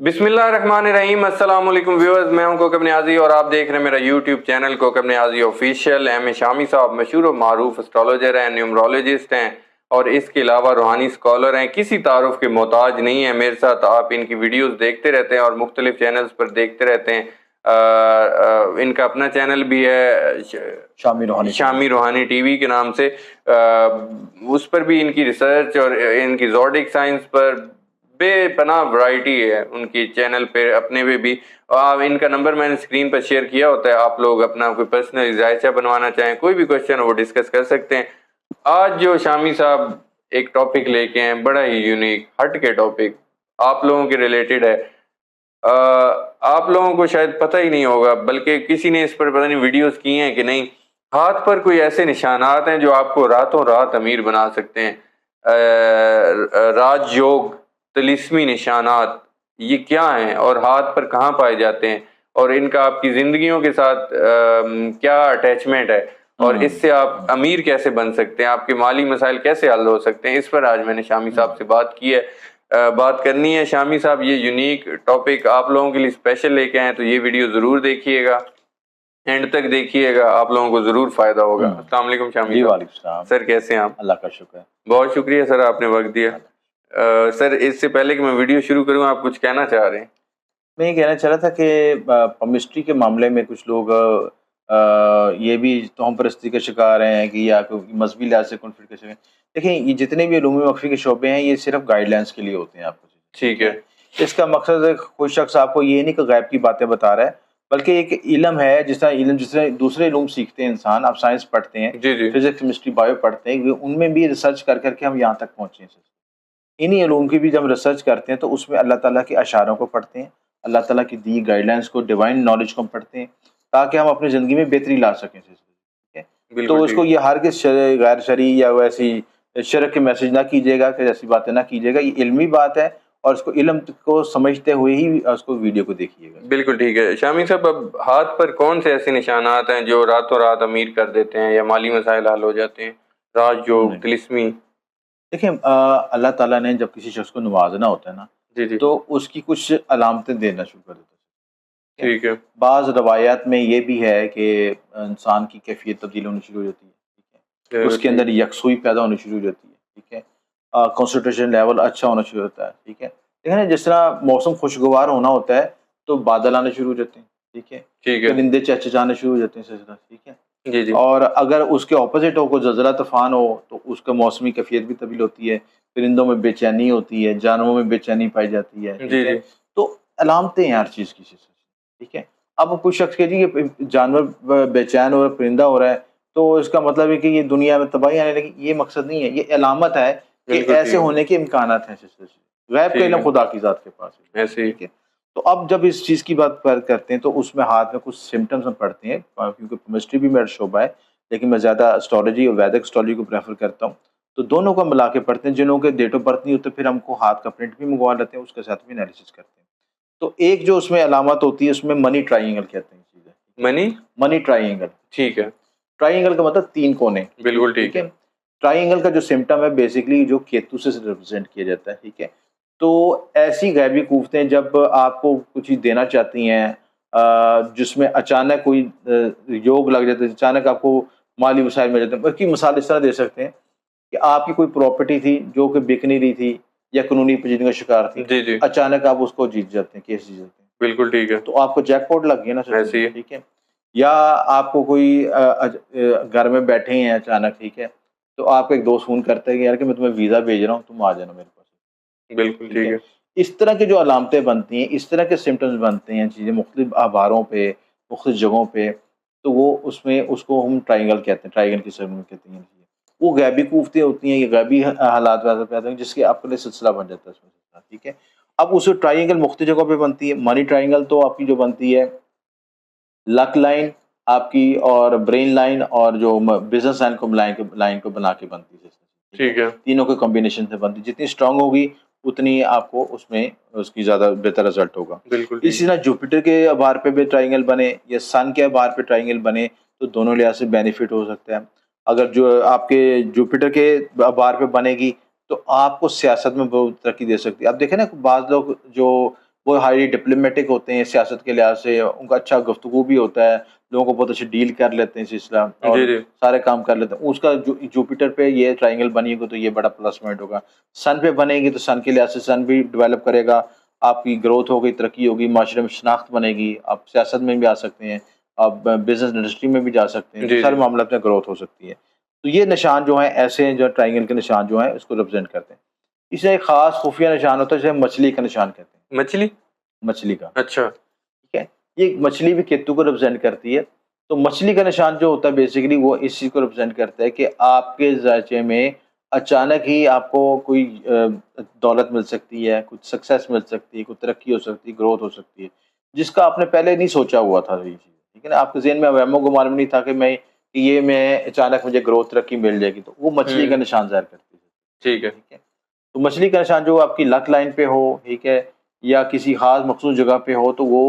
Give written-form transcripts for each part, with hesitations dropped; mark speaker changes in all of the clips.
Speaker 1: बिस्मिल्लाहिर्रहमानिर्रहीम। अस्सलाम वालेकुम व्यूअर्स, मैं हूं कोकब नियाजी और आप देख रहे हैं मेरा YouTube channel Kokab Niazi official. M Shami साहब मशहूर और मारूफ एस्ट्रोलॉजर हैं, न्यूमरोलॉजिस्ट हैं और इसके अलावा रूहानी स्कॉलर हैं। किसी तारुफ के मोहताज नहीं है। मेरे साथ आप इनकी वीडियोस देखते रहते हैं और मुख्तलिफ चैनल्स पर देखते रहते हैं। इनका अपना चैनल भी है शामी रूहानी टीवी के नाम से। उस पर भी इनकी रिसर्च और इनकी ज़ोडिक साइंस पर बेपनाह वैरायटी है उनकी चैनल पे, अपने पे भी। इनका नंबर मैंने स्क्रीन पर शेयर किया होता है। आप लोग अपना कोई पर्सनल जायजा बनवाना चाहें, कोई भी क्वेश्चन हो वो डिस्कस कर सकते हैं। आज जो शामी साहब एक टॉपिक लेके हैं, बड़ा ही यूनिक हट के टॉपिक आप लोगों के रिलेटेड है। आप लोगों को शायद पता ही नहीं होगा, बल्कि किसी ने इस पर पता नहीं वीडियोस की हैं कि नहीं। हाथ पर कोई ऐसे निशानात हैं जो आपको रातों रात अमीर बना सकते हैं। राजयोग, तिलिस्मी निशानात, ये क्या हैं और हाथ पर कहाँ पाए जाते हैं और इनका आपकी जिंदगियों के साथ क्या अटैचमेंट है और इससे आप अमीर कैसे बन सकते हैं, आपके माली मसाइल कैसे हल हो सकते हैं। इस पर आज मैंने शामी साहब से बात की है, बात करनी है। शामी साहब ये यूनिक टॉपिक आप लोगों के लिए स्पेशल लेके आए, तो ये वीडियो ज़रूर देखिएगा, एंड तक देखिएगा, आप लोगों को ज़रूर फ़ायदा होगा। अस्सलाम वालेकुम शामी साहब। सर कैसे हैं आप?
Speaker 2: अल्लाह का शुक्र है।
Speaker 1: बहुत शुक्रिया सर, आपने वक्त दिया। सर इससे पहले कि मैं वीडियो शुरू करूं, आप कुछ कहना चाह रहे हैं?
Speaker 2: मैं ये कहना चाह रहा था कि केमिस्ट्री के मामले में कुछ लोग ये भी तोहम परस्ती के शिकार हैं कि या मजहबी लिहाज से कॉन्फ्लिक्ट के शिकार। देखिए, ये जितने भी उलूम वक्फ़ी के शोबे हैं, ये सिर्फ गाइडलाइंस के लिए होते हैं आपको।
Speaker 1: ठीक है।
Speaker 2: इसका मकसद कोई शख्स आपको ये नहीं कि गैब की बातें बता रहा है, बल्कि एक इल्म है। जिस तरह दूसरे इल्म सीखते हैं इंसान, आप साइंस पढ़ते हैं, फिजिक्स, केमिस्ट्री, बायो पढ़ते हैं, उनमें भी रिसर्च कर करके हम यहाँ तक पहुँचे हैं। इन्हीं उलूम की भी जब रिसर्च करते हैं तो उसमें अल्लाह ताला के अशारों को पढ़ते हैं, अल्लाह ताला की दी गाइडलाइंस को, डिवाइन नॉलेज को पढ़ते हैं, ताकि हम अपनी ज़िंदगी में बेहतरी ला सकें। ठीक है? तो उसको ये हरगिज़ गैर शरई या वैसी शिरक के मैसेज ना कीजिएगा कि ऐसी बातें ना कीजिएगा। ये इल्मी बात है और उसको इल्म को समझते हुए ही उसको वीडियो को देखिएगा।
Speaker 1: बिल्कुल ठीक है। शामी साहब, अब हाथ पर कौन से ऐसे निशानात हैं जो रातों रात अमीर कर देते हैं या माली मसाइल हल हो जाते हैं? राजयोग, तिलिस्मी।
Speaker 2: देखिए, अल्लाह ताला ने जब किसी शख्स को नवाजना होता है ना, तो उसकी कुछ अलामतें देना शुरू कर देता है।
Speaker 1: ठीक है।
Speaker 2: बाज़ रवायात में ये भी है कि इंसान की कैफियत तब्दील होनी शुरू हो जाती है। ठीक है, उसके अंदर यकसुई पैदा होनी शुरू हो जाती है। ठीक है, कंसंट्रेशन लेवल अच्छा होना शुरू होता है। ठीक है, देखिए ना, जिस तरह मौसम खुशगवार होना होता है तो बादल आने शुरू हो जाते हैं। ठीक है, परिंदे चहचहाने शुरू हो जाते हैं। ठीक है, और अगर उसके ऑपोजिट हो, कोई ज़लज़ला तूफान हो, तो उसका मौसमी कैफियत भी तब्दील होती है। परिंदों में बेचैनी होती है, जानवरों में बेचैनी पाई जाती है। ठीक है, तो अलामतें हैं हर चीज़ की। ठीक है, अब कोई शख्स कहे जी ये जानवर बेचैन हो रहा है, परिंदा हो रहा है, तो इसका मतलब है कि ये दुनिया में तबाही आने लगी। ये मकसद नहीं है, ये अलामत है कि ऐसे होने के इम्कानात हैं। गैब का इल्म खुदा की ज़ात के पास है। ठीक है, तो अब जब इस चीज़ की बात करते हैं तो उसमें हाथ में कुछ सिम्टम्स हम पढ़ते हैं, क्योंकि केमिस्ट्री भी मेरा शोबा है, लेकिन मैं ज़्यादा एस्ट्रोलॉजी और वैदिक एस्ट्रोलॉजी को प्रेफर करता हूँ। तो दोनों को मिला के पढ़ते हैं। जिनों के डेट ऑफ बर्थ नहीं होते, फिर हमको हाथ का प्रिंट भी मंगवा लेते हैं, उसके साथ भी एनालिसिस करते हैं। तो एक जो उसमें अलामत होती है, उसमें मनी ट्राइंगल कहते हैं चीज़ें। Money triangle. ठीक है, ट्राइंगल का मतलब 3 कोने।
Speaker 1: बिल्कुल ठीक है।
Speaker 2: ट्राइंगल का जो सिम्टम है बेसिकली जो केतु से रिप्रेजेंट किया जाता है। ठीक है, तो ऐसी गैबी कुव्वतें जब आपको कुछ चीज़ देना चाहती हैं, जिसमें अचानक कोई योग लग जाता है, अचानक आपको माली मसाइल मिल जाते हैं। उसकी मिसाल इस तरह दे सकते हैं कि आपकी कोई प्रॉपर्टी थी जो कि बिक नहीं रही थी या कानूनी पेचीदगी का शिकार थी, अचानक आप उसको जीत जाते हैं, केस जीत जाते हैं। बिल्कुल ठीक है, तो आपको जैकपॉट लग गया ना। ऐसे ही। ठीक है, या आपको कोई घर में बैठे हैं अचानक, ठीक है, तो आपको एक दोस्त फ़ोन करता है कि यार कि मैं तुम्हें वीज़ा भेज रहा हूँ, तुम आ जाना मेरे पास। बिल्कुल ठीक है। इस तरह की जो अलामतें बनती हैं, इस तरह के सिम्पटम्स बनते हैं, चीज़ें मुख्तलिफ आभारों पे, मुख्तलिफ जगहों पे, तो वो उसमें उसको हम ट्रायंगल कहते हैं, ट्रायंगल की शक्ल में कहते हैं। वो गैबी कुव्वतें होती हैं, ये गैबी हालात पैदा हैं, जिसके आपके लिए सिलसिला बन जाता है उसमें। ठीक है, अब उस ट्रायंगल मुख्तलिफ जगहों पे बनती है। मनी ट्रायंगल तो आपकी जो बनती है लक लाइन आपकी, और ब्रेन लाइन, और जो बिजनेस लाइन को बना के बनती है। ठीक है, तीनों के कॉम्बिनेशन से बनती है। जितनी स्ट्रांग होगी उतनी आपको उसमें उसकी ज़्यादा बेहतर रिजल्ट होगा। बिल्कुल इसी तरह जुपिटर के आधार पे भी ट्रायंगल बने या सन के आधार पे ट्रायंगल बने तो दोनों लिहाज से बेनिफिट हो सकता है। अगर जो आपके जुपिटर के आधार पे बनेगी तो आपको सियासत में बहुत तरक्की दे सकती है। अब देखें ना, बाज़ लोग जो वो हाईली डिप्लोमेटिक होते हैं सियासत के लिहाज से, उनका अच्छा गुफ्तगू भी होता है, लोगों को बहुत अच्छे डील कर लेते हैं सिलसिला
Speaker 1: जी
Speaker 2: और
Speaker 1: जी
Speaker 2: सारे काम कर लेते हैं। उसका जुपिटर पे ये ट्रायंगल बनेगी तो ये बड़ा प्लस पॉइंट होगा। सन पे बनेगी तो सन के लिहाज से सन भी डेवलप करेगा, आपकी ग्रोथ होगी, तरक्की होगी, माशरे में शनाख्त बनेगी, आप सियासत में भी आ सकते हैं, आप बिजनेस इंडस्ट्री में भी जा सकते हैं, तो
Speaker 1: जी
Speaker 2: सारे
Speaker 1: जी
Speaker 2: मामला में ग्रोथ हो सकती है। तो ये निशान जो हैं ऐसे हैं, जो ट्रायंगल के निशान जो हैं इसको रिप्रेजेंट करते हैं। इसमें एक खास खुफिया निशान होता है जिसे मछली का निशान कहते हैं,
Speaker 1: मछली
Speaker 2: मछली का,
Speaker 1: अच्छा
Speaker 2: ठीक है। ये मछली भी केतु को रिप्रेजेंट करती है। तो मछली का निशान जो होता है बेसिकली वो इस चीज़ को रिप्रेजेंट करता है कि आपके ज़ायचे में अचानक ही आपको कोई दौलत मिल सकती है, कुछ सक्सेस मिल सकती है, कुछ तरक्की हो सकती है, ग्रोथ हो सकती है, जिसका आपने पहले नहीं सोचा हुआ था ये चीज़, ठीक है ना? आपके ज़हन में वहमो-गुमान में नहीं था कि मैं अचानक मुझे ग्रोथ तरक्की मिल जाएगी, तो वो मछली का
Speaker 1: हम्म
Speaker 2: निशान ज़ाहिर करती है,
Speaker 1: ठीक है
Speaker 2: ठीक है। तो मछली का निशान जो आपकी लक लाइन पे हो, ठीक है, या किसी खास मखसूस जगह पे हो, तो वो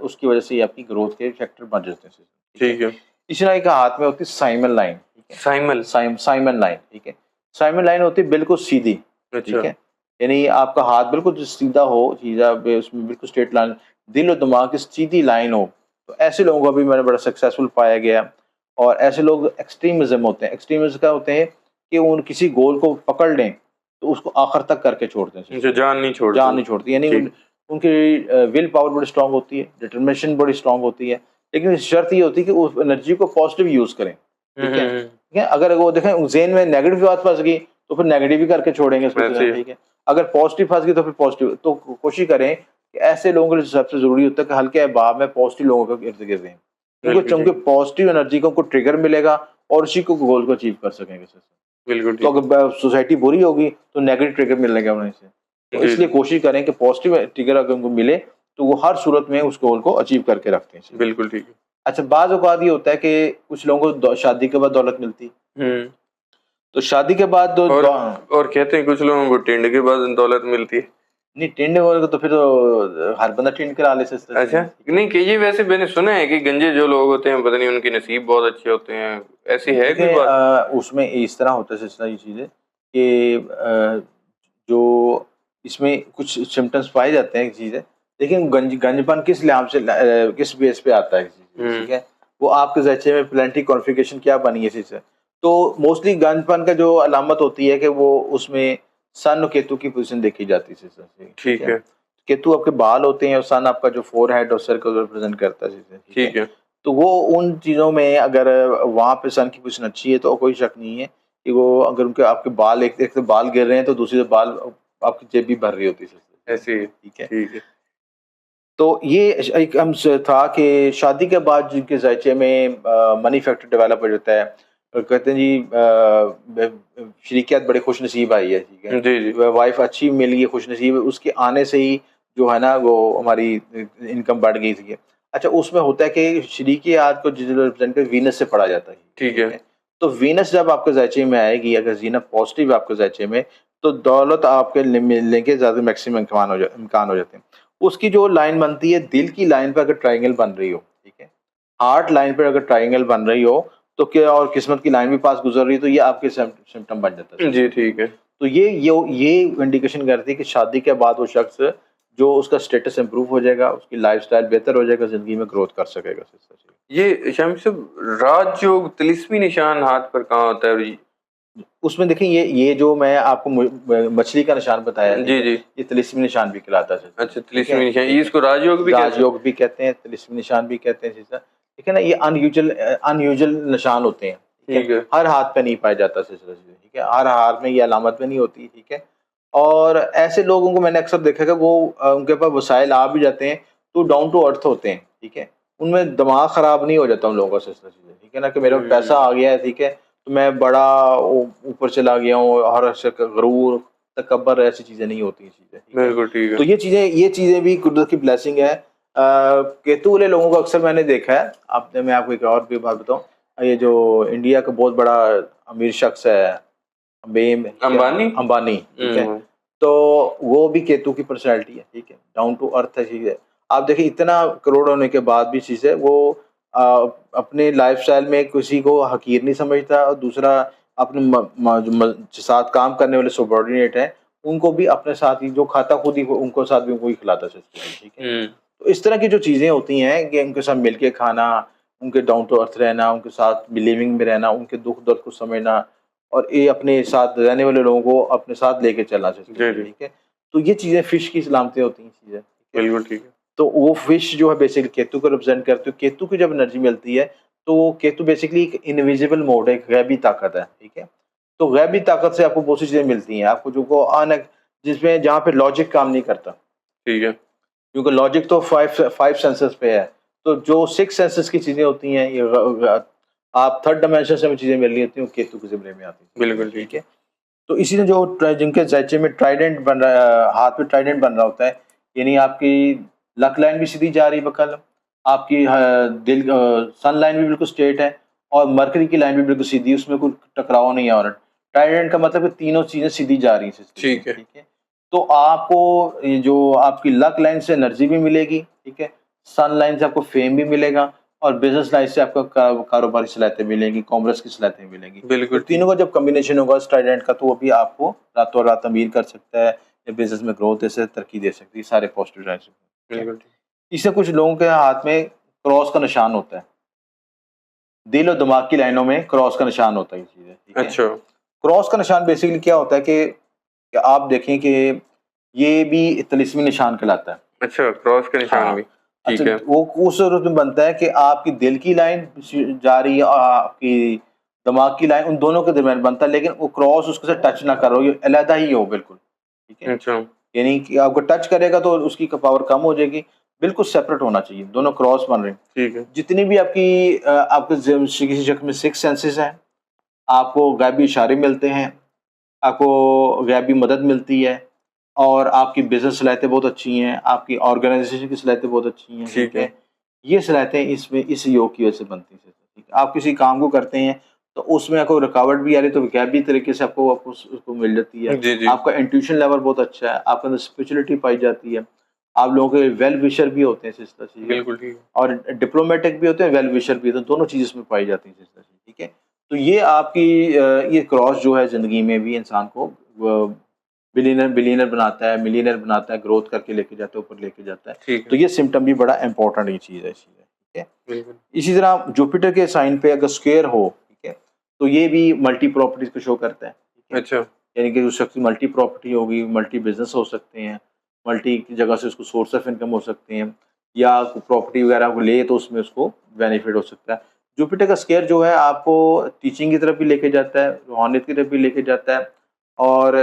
Speaker 2: उसकी वजह से ये आपकी ग्रोथ के फैक्टर बन जाते हैं, ठीक है।
Speaker 1: ठीक है
Speaker 2: इसी तरह एक हाथ में होती है साइमन लाइन, ठीक है।
Speaker 1: साइमल
Speaker 2: साइमन लाइन, ठीक है। साइमन लाइन होती है बिल्कुल सीधी,
Speaker 1: अच्छा
Speaker 2: ठीक है। यानी आपका हाथ बिल्कुल जो सीधा हो, सीधा उसमें बिल्कुल स्ट्रेट लाइन, दिल और दिमाग की सीधी लाइन हो, तो ऐसे लोगों को भी मैंने बड़ा सक्सेसफुल पाया गया। और ऐसे लोग एक्सट्रीमिज्म होते हैं, एक्सट्रीमिज्म क्या होते हैं कि उन किसी गोल को पकड़ लें तो उसको आखिर तक करके छोड़ते हैं,
Speaker 1: जो जान नहीं छोड़ते
Speaker 2: जान नहीं छोड़ती, यानी
Speaker 1: ठीक
Speaker 2: उनकी विल पावर बड़ी स्ट्रांग होती है, डिटर्मिनेशन बड़ी स्ट्रांग होती है, लेकिन शर्त ये होती है कि उस एनर्जी को पॉजिटिव यूज करें, ठीक है,
Speaker 1: हम्म
Speaker 2: ठीक है। अगर वो देखें जेन में नेगेटिव बात फंस गई तो फिर नेगेटिव ही करके छोड़ेंगे इसको,
Speaker 1: वैसे ही
Speaker 2: ठीक है। अगर पॉजिटिव फंस गई तो फिर पॉजिटिव, तो कोशिश करें कि ऐसे लोगों के लिए सबसे जरूरी होता है कि हल्के अहबाब में पॉजिटिव लोगों के इर्द गिर्द रहें, क्योंकि
Speaker 1: बिल्कुल
Speaker 2: चूंकि
Speaker 1: ठीक
Speaker 2: पॉजिटिव एनर्जी को उनको ट्रिगर मिलेगा और उसी को गोल को अचीव कर सकेंगे।
Speaker 1: बिल्कुल
Speaker 2: तो
Speaker 1: ठीक
Speaker 2: अगर सोसाइटी बुरी होगी तो नेगेटिव ट्रिगर मिलने का उन्हें से, तो
Speaker 1: जी
Speaker 2: इसलिए
Speaker 1: जी
Speaker 2: कोशिश करें कि पॉजिटिव ट्रिगर अगर उनको मिले तो वो हर सूरत में उस गोल को अचीव करके रखते हैं।
Speaker 1: बिल्कुल ठीक है
Speaker 2: अच्छा, बाज़ औक़ात ये होता है कि कुछ लोगों को शादी के बाद दौलत मिलती है,
Speaker 1: हम्म
Speaker 2: तो शादी के बाद
Speaker 1: और और कहते हैं कुछ लोगों को टिंड के बाद दौलत मिलती है
Speaker 2: नहीं, टिंड वाले को तो फिर तो हर बंदा टिंड करा ले सकता है,
Speaker 1: अच्छा
Speaker 2: ठीक है।
Speaker 1: नहीं कि ये वैसे मैंने सुना है कि गंजे जो लोग होते हैं पता नहीं उनके नसीब बहुत अच्छे होते हैं ऐसी है कोई
Speaker 2: देखिए
Speaker 1: बात
Speaker 2: उसमें इस तरह होता है सिलसिला, ये चीज़ें कि जो इसमें कुछ सिम्पटम्स पाए जाते हैं चीज़ें, लेकिन गंजपन किस लिहाज से किस बेस पे आता है चीज़,
Speaker 1: हम्म
Speaker 2: ठीक है। वो आपके ज़ायचे में प्लानेटरी कॉन्फ़िगरेशन क्या बनी है चीज़, तो मोस्टली गंजपन का जो अलामत होती है कि वो उसमें सन और केतु की पोजीशन देखी जाती है, ठीक
Speaker 1: ठीक
Speaker 2: है।
Speaker 1: है
Speaker 2: केतु आपके बाल होते हैं और सन आपका जो फोरहेड और सर को रिप्रेजेंट करता है, ठीक है।
Speaker 1: ठीक है
Speaker 2: तो वो उन चीज़ों में अगर वहाँ पे सन की पोजीशन अच्छी है तो कोई शक नहीं है कि वो अगर उनके आपके बाल एक एक तो बाल गिर रहे हैं तो दूसरी तरफ बाल आपकी जेब भी भर रही होती है,
Speaker 1: ऐसी है
Speaker 2: ठीक है।
Speaker 1: ठीक है
Speaker 2: तो ये एक था कि शादी के बाद जिनके ज़ायचे में मनी फैक्टर डेवलप हो जाता है, और कहते हैं जी शरीकियात बड़ी खुशनसीब आई है, ठीक है।
Speaker 1: जी जी
Speaker 2: वाइफ अच्छी मिल गई, खुशनसीब है, उसके आने से ही जो है ना वो हमारी इनकम बढ़ गई थी। अच्छा, उसमें होता है कि शरीकियात को रिप्रेजेंट वीनस से पढ़ा जाता है,
Speaker 1: ठीक
Speaker 2: ठीक
Speaker 1: है
Speaker 2: है। तो वीनस जब आपके ज़ायचे में आएगी, अगर ज़ीनत पॉजिटिव आपके ज़ायचे में, तो दौलत आपके मिलने के ज़्यादा मैक्सिमम इम्कान हो जाते हैं। उसकी जो लाइन बनती है, दिल की लाइन पे अगर ट्रायंगल बन रही हो, ठीक है, हार्ट लाइन पे अगर ट्रायंगल बन रही हो, तो क्या और किस्मत की लाइन भी पास गुजर रही है, तो ये आपके सिम्पटम बन जाता है।
Speaker 1: जी ठीक है
Speaker 2: तो ये इंडिकेशन करती है कि शादी के बाद वो शख्स जो उसका स्टेटस इंप्रूव हो जाएगा, उसकी लाइफस्टाइल बेहतर हो जाएगा, ज़िंदगी में ग्रोथ कर सकेगा।
Speaker 1: ये शामी साहब राजयोग तिलिस्मी निशान हाथ पर कहाँ होता है और
Speaker 2: उसमें देखिए ये जो मैं आपको मछली का निशान बताया, ठीक
Speaker 1: जी
Speaker 2: है,
Speaker 1: जी
Speaker 2: ये तिलिस्मी निशान भी कहलाता है,
Speaker 1: अच्छा
Speaker 2: ठीक है,
Speaker 1: तिलिस्मी निशान
Speaker 2: ठीक है।
Speaker 1: इसको राजयोग भी कहते हैं
Speaker 2: राजयोग भी कहते हैं, तिलिस्मी निशान भी कहते हैं, ठीक है ना। ये अनयूजुअल निशान होते हैं, ठीक है।
Speaker 1: ठीक है
Speaker 2: हर हाथ पे नहीं पाया जाता सिलसिला, ठीक है, हर हाथ में ये अलामत में नहीं होती, ठीक है। और ऐसे लोगों को मैंने अक्सर देखा कि वो उनके पास वसाइल आ भी जाते हैं तो डाउन टू अर्थ होते हैं, ठीक है। उनमें दिमाग खराब नहीं हो जाता उन लोगों का सिलसिला, ठीक है ना, कि मेरे पास पैसा आ गया है, ठीक है, तो मैं बड़ा ऊपर चला गया हूँ, हर गरूर तकब्बर ऐसी चीजें नहीं होती चीजें, ठीक है।
Speaker 1: बिल्कुल ठीक
Speaker 2: तो
Speaker 1: है
Speaker 2: ये चीजें भी कुदरत की ब्लेसिंग है। केतु वाले लोगों को अक्सर मैंने देखा है, आपने मैं आपको एक और भी बात बताऊं, ये जो इंडिया का बहुत बड़ा अमीर शख्स है
Speaker 1: अंबानी
Speaker 2: अंबानी, ठीक है। तो वो भी केतु की पर्सनैलिटी है, ठीक है, डाउन टू अर्थ है चीज़ है। आप देखिए इतना करोड़ होने के बाद भी चीज़ है वो अ, अपने लाइफस्टाइल में किसी को हकीर नहीं समझता, और दूसरा अपने जो साथ काम करने वाले सबॉर्डिनेट हैं उनको भी अपने साथ ही जो खाता खुद ही उनको साथ भी उनको ही खिलाता है, ठीक है। तो इस तरह की जो चीज़ें होती हैं कि उनके साथ मिल के खाना, उनके डाउन टू अर्थ रहना, उनके साथ बिलीविंग में रहना, उनके दुख दर्द को समझना और ये अपने साथ रहने वाले लोगों को अपने साथ लेके चलना
Speaker 1: जी, जी।
Speaker 2: ठीक है। तो ये चीज़ें फिश की सलामतें होती हैं चीज़ें, ठीक है।
Speaker 1: बिल्कुल ठीक है।
Speaker 2: तो वो फिश जो है बेसिकली केतु को रिप्रेजेंट करती है। केतु की जब एनर्जी मिलती है, तो केतु बेसिकली एक इनविजिबल मोड है, एक गैबी ताकत है, ठीक है। तो गैबी ताकत से आपको बहुत सी चीज़ें मिलती हैं, आपको जो को जिसमें जहाँ पे लॉजिक काम नहीं करता।
Speaker 1: ठीक है।
Speaker 2: क्योंकि लॉजिक तो 5 सेंसेस पे है। तो जो 6 सेंसेस की चीज़ें होती हैं, ये आप थर्ड डायमेंशन से हमें चीज़ें मिल रही होती हैं, वो केतु के ज़िम्मे में आती हैं।
Speaker 1: बिल्कुल ठीक
Speaker 2: ठीक है। तो इसी ने जो जिनके ज़ैचे में ट्राइडेंट बन रहा है, हाथ में ट्राइडेंट बन रहा होता है, यानी आपकी लक लाइन भी सीधी जा रही है बकल, आपकी सन लाइन भी बिल्कुल स्ट्रेट है और मरकरी की लाइन भी बिल्कुल सीधी है, उसमें कोई टकराव नहीं आ रहा। ट्राइडेंट का मतलब कि तीनों चीज़ें सीधी जा रही हैं सिस्टम में,
Speaker 1: ठीक है।
Speaker 2: ठीक है। तो आपको ये जो आपकी लक लाइन से एनर्जी भी मिलेगी, ठीक है। सन लाइन से आपको फेम भी मिलेगा और बिज़नेस लाइन से आपको कारोबारी सलाहियतें मिलेंगी, कॉमर्स की सलाहियतें मिलेंगी। तो
Speaker 1: बिल्कुल ठीक।
Speaker 2: तीनों का जब कॉम्बिनेशन होगा स्ट्राइडेंट का, तो वो भी आपको रातों रात अमीर कर सकता है या बिज़नेस में ग्रोथ दे सकता है, तरक्की दे सकती है, सारे पॉजिटिव साइड से, ठीक है।
Speaker 1: बिल्कुल ठीक।
Speaker 2: इससे कुछ लोगों के हाथ में क्रॉस का निशान होता है। दिल और दिमाग की लाइनों में क्रॉस का निशान होता है ये चीज़ें, ठीक है।
Speaker 1: अच्छा।
Speaker 2: क्रॉस का निशान बेसिकली क्या होता है कि आप देखें कि ये भी तिलिस्मी निशान कहलाता है।
Speaker 1: अच्छा, क्रॉस का निशान
Speaker 2: हाँ,
Speaker 1: भी।
Speaker 2: अच्छा
Speaker 1: ठीक है।
Speaker 2: वो उस सूरत में बनता है कि आपकी दिल की लाइन जा रही है और आपकी दिमाग की लाइन, उन दोनों के दरमियान बनता है, लेकिन वो क्रॉस उसके साथ टच ना कर रहा हो, ये अलग ही हो बिल्कुल, ठीक है।
Speaker 1: अच्छा।
Speaker 2: यानी कि आपको टच करेगा तो उसकी पावर कम हो जाएगी, बिल्कुल सेपरेट होना चाहिए, दोनों क्रॉस बन रहे हैं।
Speaker 1: ठीक है।
Speaker 2: जितनी भी आपकी आपके किसी शख्स में 6 सेंसेस हैं, आपको गैबी इशारे मिलते हैं, आपको गैबी मदद मिलती है और आपकी बिज़नेस सलाहियतें बहुत अच्छी हैं, आपकी ऑर्गेनाइज़ेशन की सलाहियतें बहुत अच्छी हैं, ठीक
Speaker 1: ठीक है।
Speaker 2: है। ये सलाहियतें इसमें इस योग की वजह से बनती हैं, ठीक है। आप किसी काम को करते हैं, तो उसमें आपको रुकावट भी आ रही है, तो गैबी तरीके से आपको उसको मिल जाती है।
Speaker 1: जी, जी।
Speaker 2: आपका इंट्यूशन लेवल बहुत अच्छा है, आपके अंदर स्पिरिचुअलिटी पाई जाती है, आप लोगों के वेल विशर भी होते हैं सिस्टर, ठीक है।
Speaker 1: बिल्कुल ठीक है।
Speaker 2: और डिप्लोमेटिक भी होते हैं, वेल विशर भी होते हैं, दोनों चीज़ें इसमें पाई जाती हैं सिस्टर, ठीक है। तो ये आपकी ये क्रॉस जो है ज़िंदगी में भी इंसान को बिलियनर बिलियनर बनाता है, मिलियनर बनाता है, ग्रोथ करके लेके जाता है, ऊपर लेके जाता है।
Speaker 1: ठीक
Speaker 2: तो
Speaker 1: है।
Speaker 2: ये सिम्पटम भी बड़ा इंपॉर्टेंट ये चीज़ है, ठीक है।
Speaker 1: बिल्कुल।
Speaker 2: इसी तरह जुपिटर के साइन पे अगर स्क्वायर हो, ठीक है, तो ये भी मल्टी प्रॉपर्टीज को शो करता है, ठीक है।
Speaker 1: अच्छा।
Speaker 2: यानी कि उस शख्स की मल्टी प्रॉपर्टी होगी, मल्टी बिजनेस हो सकते हैं, मल्टी जगह से उसको सोर्स ऑफ इनकम हो सकते हैं, या प्रॉपर्टी वगैरह को ले तो उसमें उसको बेनिफिट हो सकता है। जुपिटर का स्क्वायर जो है आपको टीचिंग की तरफ भी लेके जाता है, रूहानियत की तरफ भी लेके जाता है और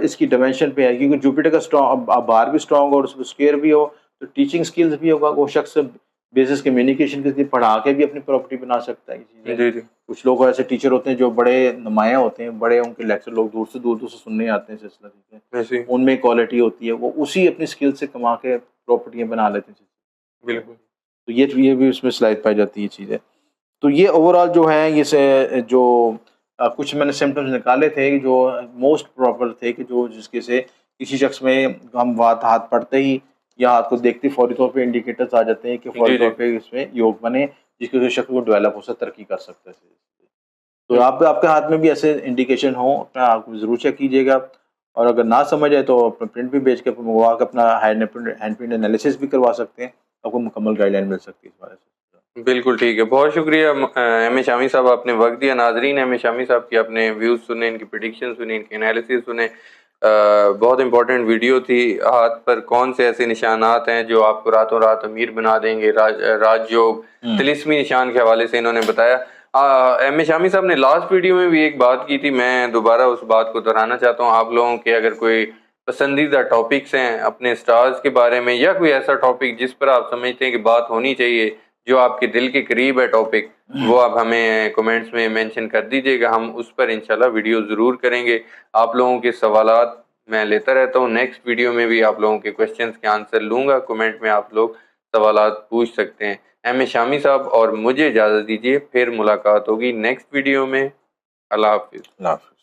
Speaker 2: इसकी डिमेंशन पे है, क्योंकि जुपिटर का स्ट्रॉन्ग बाहर भी स्ट्रॉन्ग हो और उसमें स्क्वायर भी हो, तो टीचिंग स्किल्स भी होगा, वो शख्स बिजनेस कम्युनिकेशन के लिए पढ़ा के भी अपनी प्रॉपर्टी बना सकता है ये चीज़ें।
Speaker 1: जी, जी।
Speaker 2: कुछ लोग ऐसे टीचर होते हैं जो बड़े नुमायाँ होते हैं, बड़े उनके लेक्चर लोग दूर से सुनने आते हैं सिलसिला, ठीक है।
Speaker 1: ऐसे ही।
Speaker 2: उनमें क्वालिटी होती है, वो उसी अपनी स्किल से कमा के प्रॉपर्टियाँ बना लेते हैं।
Speaker 1: बिल्कुल।
Speaker 2: तो ये भी उसमें सलाहियत पाई जाती है चीज़ें। तो ये ओवरऑल जो है ये से जो कुछ मैंने सिम्पटम्स निकाले थे जो मोस्ट प्रॉपर थे, कि जो जिसके से किसी शख्स में हम हाथ पड़ते ही या हाथ को देखते ही फौरी तौर पे इंडिकेटर्स आ जाते हैं कि फौरी
Speaker 1: जी,
Speaker 2: तौर
Speaker 1: जी।
Speaker 2: पे इसमें योग बने, जिसके वजह से शख्स को डेवलप हो सकता है, तरक्की कर सकता है। तो
Speaker 1: हुँ।
Speaker 2: आपके हाथ में भी ऐसे इंडिकेशन हो, अपना आप ज़रूर चेक कीजिएगा और अगर ना समझ आए तो अपना प्रिंट भी भेज के मंगवा के अपना हैंड प्रिंट एनालिसिस भी करवा सकते हैं, आपको मुकम्मल गाइडलाइन मिल सकती है इस बारे से।
Speaker 1: बिल्कुल ठीक है। बहुत शुक्रिया एम ए शामी साहब, आपने वक़्त दिया। नाज़रीन, एम ए शामी साहब की आपने व्यूज़ सुने, इनकी प्रेडिक्शन सुनी, इनके एनालिसिस सुने। बहुत इम्पोर्टेंट वीडियो थी। हाथ पर कौन से ऐसे निशानात हैं जो आपको रातों रात अमीर बना देंगे, राजयोग, तिलिस्मी निशान के हवाले से इन्होंने बताया। एम ए शामी साहब ने लास्ट वीडियो में भी एक बात की थी, मैं दोबारा उस बात को दोहराना चाहता हूँ। आप लोगों के अगर कोई पसंदीदा टॉपिक्स हैं अपने स्टार्स के बारे में, या कोई ऐसा टॉपिक जिस पर आप समझते हैं कि बात होनी चाहिए, जो आपके दिल के करीब है टॉपिक, वो आप हमें कमेंट्स में मेंशन कर दीजिएगा, हम उस पर इंशाल्लाह वीडियो ज़रूर करेंगे। आप लोगों के सवालात मैं लेता रहता हूँ, नेक्स्ट वीडियो में भी आप लोगों के क्वेश्चंस के आंसर लूँगा। कमेंट में आप लोग सवालात पूछ सकते हैं। एम ए शामी साहब और मुझे इजाज़त दीजिए, फिर मुलाकात होगी नेक्स्ट वीडियो में। अल्लाह हाफ़िज़।